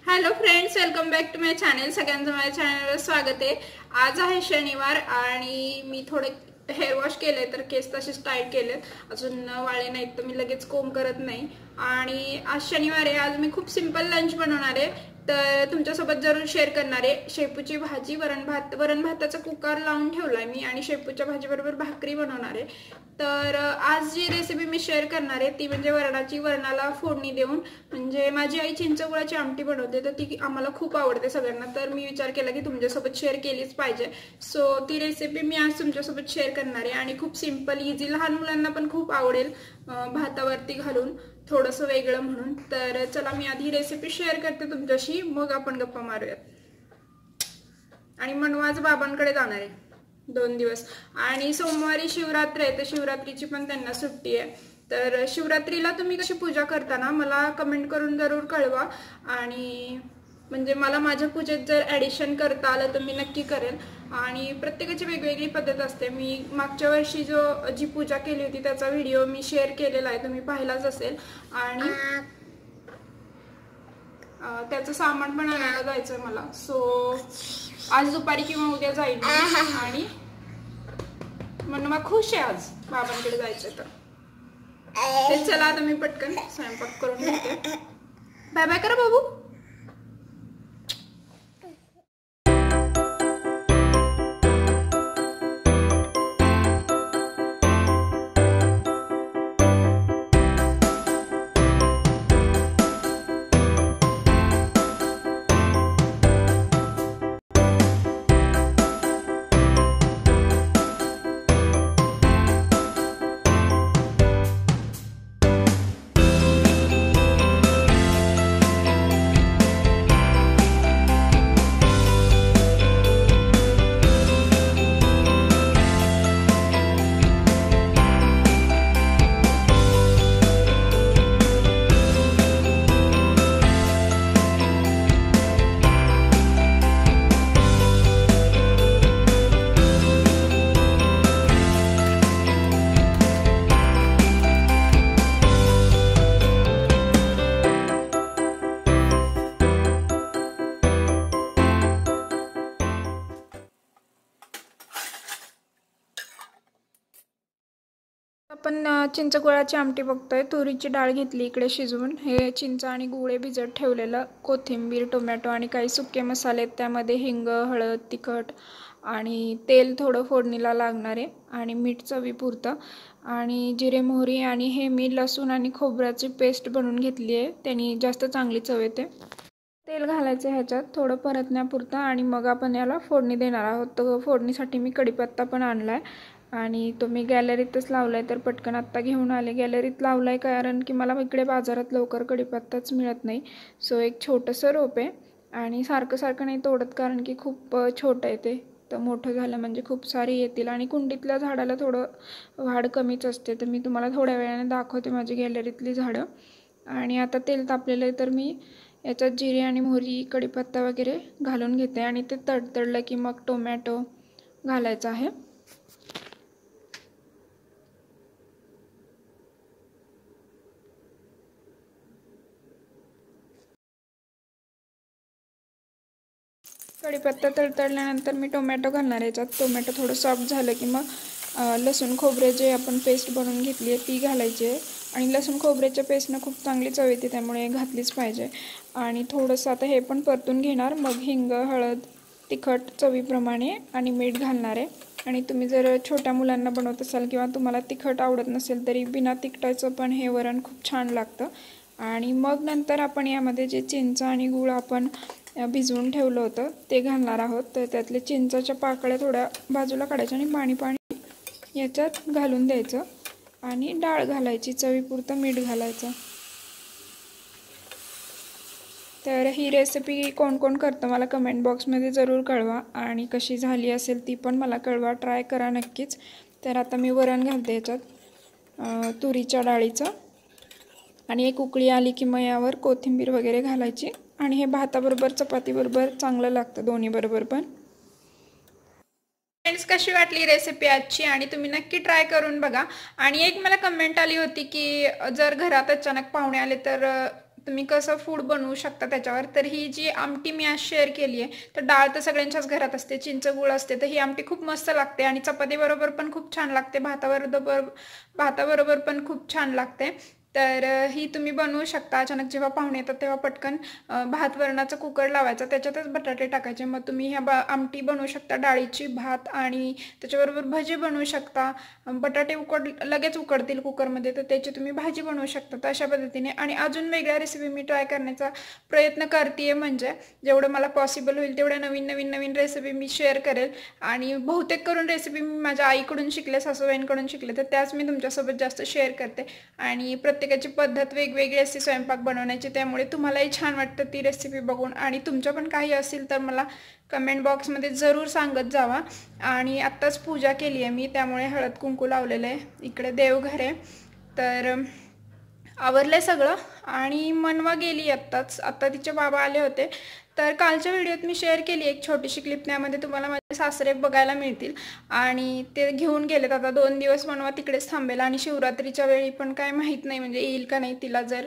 Hello friends, welcome back to my channel. सगळ्यांचं माझ्या चॅनलवर स्वागत आहे। आज आहे शनिवार आणि मी थोडे हेअर वॉश केले, तर केस तसेच टाईट केलेत, अजून वाळे नाहीत, तर मी लगेच कोंब करत नाही। आणि आज शनिवार आहे, आज मी खूप सिंपल लंच बनवणार आहे, तर तुमच्यासोबत जरूर शेअर करणार आहे। शेपूची भाजी, वरण भाताचा कुकर लावून ठेवलाय मी आणि शेपूच्या भाजी बरोबर भाकरी बनवणार आहे। तर आज जी रेसिपी मी शेअर करणार आहे ती म्हणजे वरणाला फोडणी देऊन, म्हणजे माझी आई चिंचगुळाची आमटी बनवते, तर ती आम्हाला खूप आवडते सगळ्यांना, तर मी विचार केला की तुमच्यासोबत शेअर केलीच पाहिजे। सो ती रेसिपी मी आज तुमच्यासोबत शेअर करणार आहे आणि खूप सिंपल इझी, लहान मुलांना पण खूप आवडेल भातावरती घालून थोडंसं वेगळं म्हणून। तर चला मी आधी रेसिपी शेअर करते तुमच्याशी, मग आपण गप्पा मारूयात। आणि मनवाज बाबांकडे जाणार आहे 2 दिवस, आणि सोमवारी शिवरात्र आहे, तर शिवरात्रीची पण त्यांना सुट्टी आहे। तर शिवरात्रीला तुम्ही कशी पूजा करता ना, मला कमेंट करून जरूर कळवा, आणि म्हणजे मला माझ्या पूजेत जर ॲडिशन करता आलं तर मी नक्की करेल। आणि प्रत्येकाची वेगवेगळी पद्धत असते। मी मागच्या वर्षी जी पूजा केली होती त्याचा व्हिडिओ मी शेअर केलेला आहे, तुम्ही पाहिलाच असेल। आणि त्याचं सामान पण आणायला जायचं मला, सो आज दुपारी किंवा उद्या जाईल मी। आणि मनवा खुश आहे आज बाबांकडे जायचं, तर चला आता मी पटकन स्वयंपाक करून घेते। बाय बाय करा बाबू। आपण चिंचगुळाची आमटी बघतोय। तुरीची डाळ घेतली इकडे शिजवून, हे चिंच आणि गुळे भिजत ठेवलेलं, कोथिंबीर, टोमॅटो आणि काही सुके मसाले, त्यामध्ये हिंग, हळद, तिखट आणि तेल थोडं फोडणीला लागणार आहे, आणि मीठ चवीपुरतं, आणि जिरे, मोहरी, आणि हे मी लसूण आणि खोबऱ्याची पेस्ट बनवून घेतली आहे, त्यांनी जास्त चांगली चव येते। तेल घालायचं ह्याच्यात थोडं परतण्यापुरतं, आणि मग आपण याला फोडणी देणार आहोत। तर फोडणीसाठी मी कढीपत्ता पण आणलाय, आणि तो मी गॅलरीतच लावलाय, तर पटकन आत्ता घेऊन आले। गॅलरीत लावलाय कारण की मला इकडे बाजारात लवकर कढीपत्ताच मिळत नाही, सो एक छोटंसं रोप आहे, आणि सारखं सारखं नाही तोडत कारण की खूप छोटं आहे ते, तर मोठं झालं म्हणजे खूप सारी येतील, आणि कुंडीतल्या झाडाला थोडं वाढ कमीच असते। तर मी तुम्हाला थोड्या वेळाने दाखवते माझी गॅलरीतली झाडं। आणि आता तेल तापलेलं आहे, तर मी याच्यात जिरे आणि मोहरी, कढीपत्ता वगैरे घालून घेते, आणि ते तडतडलं की मग टोमॅटो घालायचा आहे। कढीपत्ता तडतडल्यानंतर मी टोमॅटो घालणार आहे याच्यात। टोमॅटो थोडं सॉफ्ट झालं की मग लसूण खोबरे जे आपण पेस्ट बनवून घेतली आहे ती घालायची आहे, आणि लसूण खोबऱ्याच्या पेस्टनं खूप चांगली चव येते, त्यामुळे घातलीच पाहिजे। आणि थोडंसं आता हे पण परतून घेणार, मग हिंग, हळद, तिखट चवीप्रमाणे आणि मीठ घालणार आहे। आणि तुम्ही जर छोट्या मुलांना बनवत असाल किंवा तुम्हाला तिखट आवडत नसेल तरी बिना तिखटाचं पण हे वरण खूप छान लागतं। आणि मग नंतर आपण यामध्ये जे चिंच आणि गूळ आपण भिजवून ठेवलं होतं ते घालणार आहोत। तर त्यातले चिंचाच्या पाकळ्या थोड्या बाजूला काढायच्या आणि पाणी याच्यात घालून द्यायचं, आणि डाळ घालायची, चवीपुरतं मीठ घालायचं। तर ही रेसिपी कोण कोण करतं मला कमेंट बॉक्समध्ये जरूर कळवा, आणि कशी झाली असेल ती पण मला कळवा, ट्राय करा नक्कीच। तर आता मी वरण घालते याच्यात तुरीच्या डाळीचं, आणि एक उकळी आली की मग यावर कोथिंबीर वगैरे घालायची, आणि हे भाताबरोबर चपातीबरोबर चांगलं लागतं, दोन्ही बरोबर पण। फ्रेंड्स, कशी वाटली रेसिपी आजची, आणि तुम्ही नक्की ट्राय करून बघा। आणि एक मला कमेंट आली होती की जर घरात अचानक पाहुणे आले तर तुम्ही कसं फूड बनवू शकता त्याच्यावर. तर ही जी आमटी मी आज शेअर केली आहे, तर डाळ तर सगळ्यांच्याच घरात असते, चिंच गुळ असते, तर ही आमटी खूप मस्त लागते आणि चपातीबरोबर पण खूप छान लागते, भाताबरोबर पण खूप छान लागते. तर ही तुम्ही बनवू शकता. अचानक जेव्हा पाहुणे येतात तेव्हा पटकन भात वरणाचा कुकर लावायचा, त्याच्यातच बटाटे टाकायचे, मग तुम्ही ह्या आमटी बनवू शकता डाळीची, भात आणि त्याच्याबरोबर भजी बनवू शकता. बटाटे लगेच उकडतील कुकरमध्ये, तर त्याची तुम्ही भाजी बनवू शकता. तर अशा पद्धतीने आणि अजून वेगळ्या रेसिपी मी ट्राय करण्याचा प्रयत्न करते, म्हणजे जेवढं मला पॉसिबल होईल तेवढ्या नवीन रेसिपी मी शेअर करेल. आणि बहुतेक करून रेसिपी मी माझ्या आईकडून शिकले, सासूबाईंकडून शिकले, तर त्याच मी तुमच्यासोबत जास्त शेअर करते. आणि प्रत्येकाची पद्धत वेगवेगळी असते स्वयंपाक बनवण्याची, त्यामुळे तुम्हालाही छान वाटतं ती रेसिपी बघून. आणि तुमच्या पण काही असेल तर मला कमेंट बॉक्समध्ये जरूर सांगत जावा. आणि आत्ताच पूजा केली आहे मी, त्यामुळे हळद कुंकू लावलेलं आहे. इकडे देवघर आहे, तर आवरलंय सगळं. आणि मनवा गेली आत्ता तिचे बाबा आले होते. तर कालच्या व्हिडिओत मी शेअर केली एक छोटीशी क्लिप, त्यामध्ये तुम्हाला माझे सासरे बघायला मिळतील. आणि ते घेऊन गेलेत, आता 2 दिवस मनवा तिकडेच थांबेल. आणि शिवरात्रीच्या वेळी पण काय माहीत नाही, म्हणजे येईल का नाही, तिला जर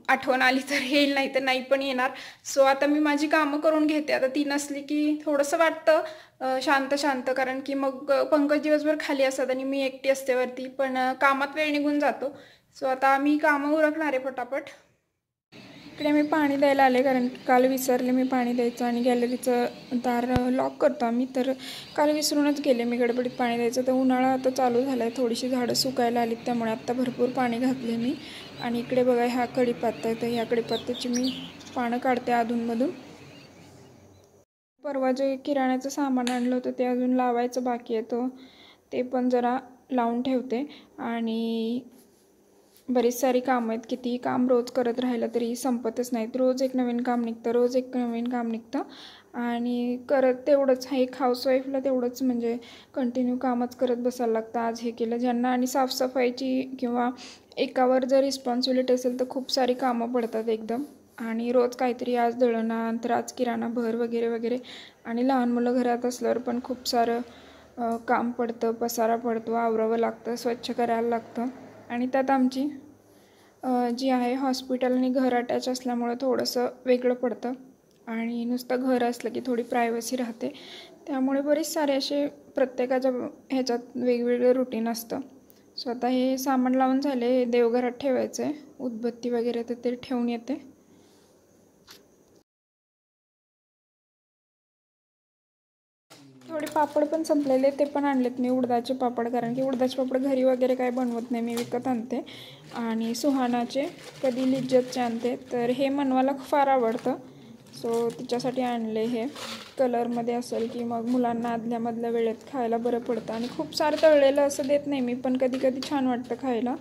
आठवण आली तर येईल, नाही तर नाही पण येणार. सो आता मी माझी कामं करून घेते. आता ती नसली की थोडंसं वाटतं शांत, कारण की मग पंकज दिवसभर खाली असतात आणि मी एकटी असते वरती, पण कामात वेळ निघून जातो. सो आता मी कामं उरकणार आहे पटापट. इकडे मी पाणी द्यायला आले, कारण काल विसरले मी पाणी द्यायचं. आणि गॅलरीचं दार लॉक करतो आम्ही, तर काल विसरूनच गेले मी गडबडीत पाणी द्यायचं. तर उन्हाळा आता चालू झाला आहे, थोडीशी झाडं सुकायला आलीत, त्यामुळे आत्ता भरपूर पाणी घातले मी. आणि इकडे बघा ह्या कढीपत्ता आहे, तर ह्या कढीपत्त्याची मी पानं काढते अधूनमधून. परवा जे किराण्याचं सामान आणलं होतं ते अजून लावायचं बाकी आहे, ते पण जरा लावून ठेवते. आणि बरीच सारी कामं आहेत, कितीही काम रोज करत राहिलं तरी संपतच नाहीत. रोज एक नवीन काम निघतं, आणि करत तेवढंच एक हाऊसवाईफला तेवढंच, म्हणजे कंटिन्यू कामच करत बसायला लागतं. आज हे केलं ज्यांना. आणि साफसफाईची किंवा एकावर जर रिस्पॉन्सिबिलिटी असेल तर खूप सारी कामं पडतात एकदम. आणि रोज काहीतरी, आज दळणं, तर आज किराणा भर वगैरे. आणि लहान मुलं घरात असल्यावर पण खूप सारं काम पडतं, पसारा पडतो, आवरावं लागतं, स्वच्छ करायला लागतं. आणि त्यात आमची जी आहे हॉस्पिटल आणि घर अटॅच असल्यामुळं थोडंसं वेगळं पडतं. आणि नुसतं घर असलं की थोडी प्रायव्हसी राहते, त्यामुळे बरेच सारे असे प्रत्येकाच्या ह्याच्यात वेगवेगळं रुटीन असतं. सो आता हे सामान लावून झाले, हे देवघरात ठेवायचं आहे, उदबत्ती वगैरे, तर ते ठेवून येते. थोडे पापड पण संपलेले, ते पण आणलेत मी, उडदाचे पापड, कारण की उडदाचे पापड घरी वगैरे काय बनवत नाही, मी विकत आणते. आणि सुहानाचे, कधी लिज्जतचे आणते. तर हे मनवाला फार आवडतं, सो तिच्यासाठी आणले. हे कलरमध्ये असेल की मग मुलांना आदल्यामधल्या वेळेत खायला बरं पडतं. आणि खूप सारं तळलेलं असं देत नाही मी, पण कधी छान वाटतं खायला.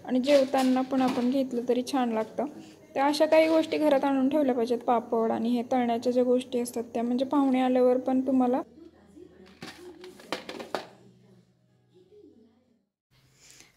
आणि जेवताना पण आपण घेतलं तरी छान लागतं. त्या अशा काही गोष्टी घरात आणून ठेवल्या पाहिजेत, पापड आणि हे तळण्याच्या ज्या गोष्टी असतात त्या, म्हणजे पाहुणे आल्यावर पण तुम्हाला.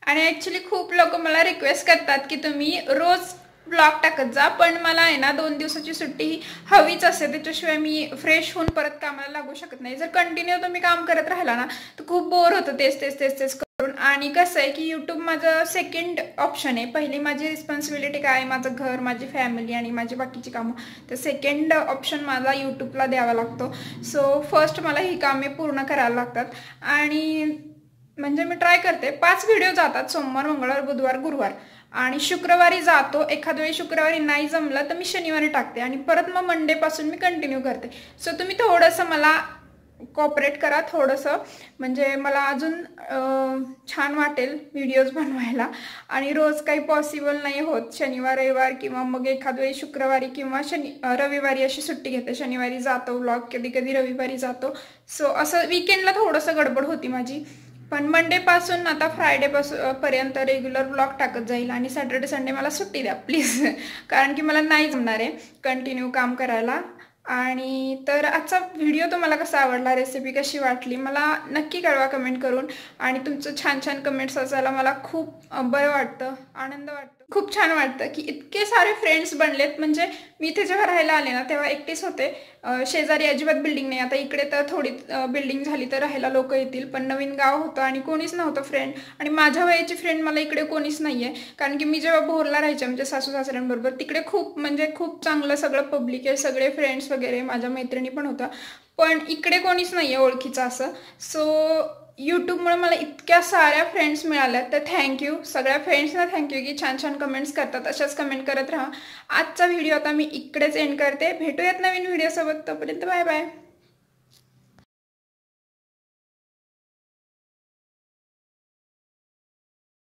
आणि ॲक्च्युली खूप लोक मला रिक्वेस्ट करतात की तुम्ही रोज ब्लॉग टाकत जा, पण मला आहे ना 2 दिवसाची सुट्टी हवीच असते, त्याच्याशिवाय मी फ्रेश होऊन परत कामाला लागू शकत नाही. जर कंटिन्यू तुम्ही काम करत राहिला ना तर खूप बोर होतं तेच करून. आणि कसं आहे की यूट्यूब माझं सेकंड ऑप्शन आहे. पहिली माझी रिस्पॉन्सिबिलिटी काय आहे, माझं घर, माझी फॅमिली आणि माझी बाकीची कामं, तर सेकंड ऑप्शन माझा यूट्यूबला द्यावा लागतो. सो फर्स्ट मला ही कामे पूर्ण करायला लागतात. आणि म्हणजे मी ट्राय करते, 5 व्हिडिओ जातात, सोमवार, मंगळवार, बुधवार, गुरुवार. आणि शुक्रवारी जातो, एखाद वेळी शुक्रवारी नाही जमलं तर मी शनिवारी टाकते. आणि परत मग मंडेपासून मी कंटिन्यू करते. सो तुम्ही थोडंसं मला कॉपरेट करा, थोडंसं, म्हणजे मला अजून छान वाटेल व्हिडिओज बनवायला. आणि रोज काही पॉसिबल नाही होत, शनिवार रविवार, किंवा मग एखाद वेळी शुक्रवारी किंवा रविवारी अशी सुट्टी घेते. शनिवारी जातो व्लॉग, कधी रविवारी जातो. सो असं विकेंडला थोडंसं गडबड होती माझी. पण मंडेपासून आता पर्यंत रेग्युलर ब्लॉग टाकत जाईल. आणि सॅटर्डे संडे मला सुट्टी द्या प्लीज, कारण की मला नाही जमणार आहे कंटिन्यू काम करायला. आणि तर आजचा व्हिडिओ तुम्हाला कसा आवडला, रेसिपी कशी वाटली, मला नक्की कळवा कमेंट करून. आणि तुमचं छान कमेंट्स असायला मला खूप बरं वाटतं, आनंद वाटतो. खूप छान वाटतं की इतके सारे फ्रेंड्स बनलेत. म्हणजे मी इथे जेव्हा राहायला आले ना तेव्हा एकटीच होते. शेजारी अजिबात बिल्डिंग नाही. आता इकडे तर थोडी बिल्डिंग झाली तर राहायला लोक येतील, पण नवीन गाव होतं आणि कोणीच नव्हतं फ्रेंड. आणि माझ्या वयाची फ्रेंड मला इकडे कोणीच नाही आहे. कारण की मी जेव्हा भोरला राहायचे म्हणजे सासू सासऱ्यांबरोबर, तिकडे खूप म्हणजे खूप चांगलं सगळं पब्लिक आहे, सगळे फ्रेंड्स वगैरे, माझ्या मैत्रिणी पण होत्या. पण इकडे कोणीच नाही आहे ओळखीचं असं. सो यूट्यूबमुळे मला इतक्या साऱ्या फ्रेंड्स मिळाल्या, तर थँक्यू सगळ्या फ्रेंड्सना. थँक्यू की छान छान कमेंट्स करतात. अशाच कमेंट करत राहा. आजचा व्हिडिओ आता मी इकडेच एंड करते. भेटूयात नवीन व्हिडिओसोबत. तोपर्यंत बाय बाय.